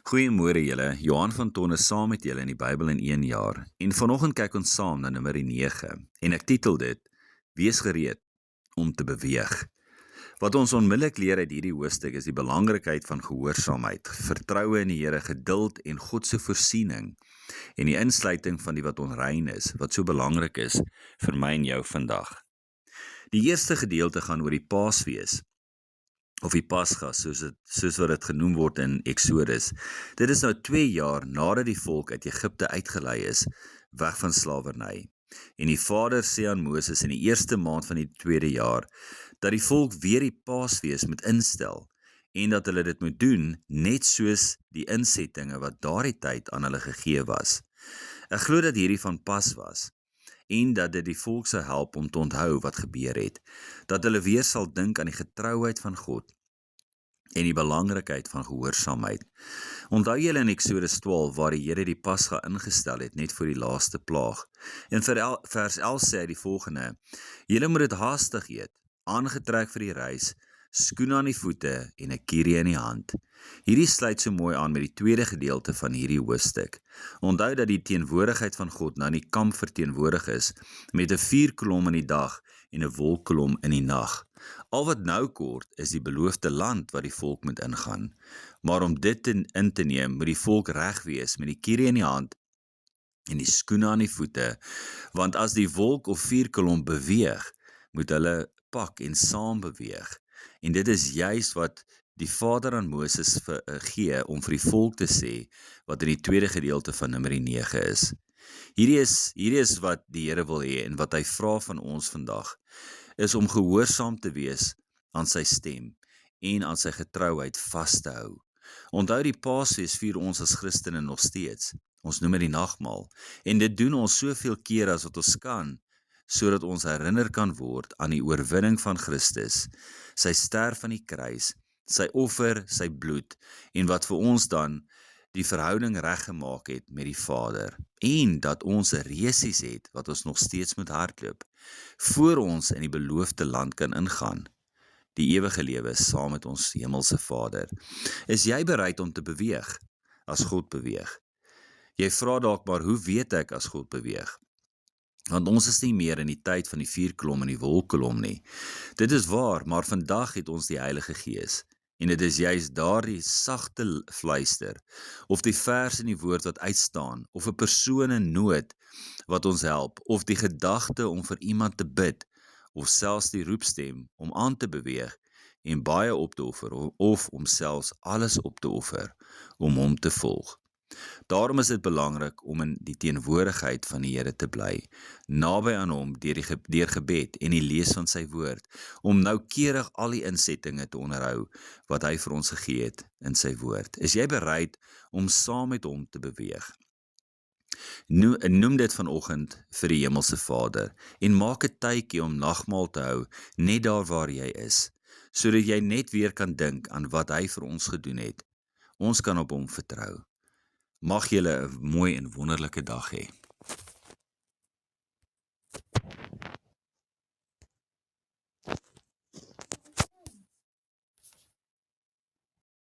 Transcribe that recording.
Goeiemôre julle, Johan van Tonne saam met julle in die Bybel in 1 jaar. En vanoggend kyk ons saam na Numeri 9 en ek titel dit Wees gereed om te beweeg. Wat ons onmiddellik leer uit hierdie hoofstuk is die belangrikheid van gehoorsaamheid, vertroue in die Here, geduld en God se voorsiening en die insluiting van die wat onrein is, wat so belangrik is vir my en jou vandag. Die eerste gedeelte gaan oor die Paasfees, of die Pasga, soos wat dit genoem word in Exodus. Dit is nou 2 jaar nadat die volk uit Egipte uitgelei is, weg van slawerny. En die Vader sê aan Moses in die eerste maand van die 2de jaar, dat die volk weer die Paasfees moet instel, en dat hulle dit moet doen, net soos die insettinge wat daardie tyd aan hulle gegee was. Ek glo dat hierdie van pas was, en dat dit die volk sal help om te onthou wat gebeur het, dat hulle weer sal dink aan die getrouheid van God en die belangrikheid van gehoorsaamheid. Onthou julle in Exodus 12 waar die Here die Pasga ingestel het net voor die laaste plaag. In vers 11 sê hy die volgende: Julle moet dit haastig eet, aangetrek vir die reis, skoene aan die voete en 'n kierie in die hand. Hierdie sluit so mooi aan met die tweede gedeelte van hierdie hoofstuk. Onthou dat die teenwoordigheid van God nou in die kamp verteenwoordig is met 'n vuurkolom in die dag en 'n wolkkolom in die nag. Al wat nou kort is die beloofde land wat die volk moet ingaan. Maar om dit in te neem, moet die volk reg wees met die kierie in die hand en die skoene aan die voete, want as die wolk of vuurkolom beweeg, moet hulle pak en saam beweeg. En dit is juis wat die Vader aan Moses gee om vir die volk te sê, wat in die tweede gedeelte van Numeri 9 is. Hierdie is wat die Here wil hê en wat hy vra van ons vandag, is om gehoorsaam te wees aan sy stem en aan sy getrouheid vas te hou. Onthou die Paasfees vier ons as Christene nog steeds. Ons noem dit die nagmaal, en dit doen ons soveel keer as wat ons kan, sodat ons herinner kan word aan die oorwinning van Christus, sy sterf aan die kruis, sy offer, sy bloed, en wat vir ons dan die verhouding reggemaak het met die Vader, en dat ons 'n resies het wat ons nog steeds moet hardloop, voor ons in die beloofde land kan ingaan, die ewige lewe saam met ons hemelse Vader. Is jy bereid om te beweeg, as God beweeg? Jy vra dalk maar, hoe weet ek as God beweeg? Want ons is nie meer in die tyd van die vuurkolom en die wolkkolom nie. Dit is waar, maar vandag het ons die Heilige Gees. En dit is juist daardie sagte fluister, of die vers in die woord wat uitstaan, of 'n persoon in nood wat ons help, of die gedagte om vir iemand te bid, of selfs die roepstem om aan te beweeg en baie op te offer, of om selfs alles op te offer, om hom te volg. Daarom is dit belangrik om in die teenwoordigheid van die Here te bly, naby aan hom deur gebed en die lees van sy woord, om noukeurig al die insettinge te onderhou wat hy vir ons gegee het in sy woord. Is jy bereid om saam met hom te beweeg? Noem dit vanoggend vir die hemelse Vader en maak 'n tydjie om nagmaal te hou net daar waar jy is, sodat jy net weer kan dink aan wat hy vir ons gedoen het. Ons kan op hom vertrou. Mag julle 'n mooi en wonderlike dag hê.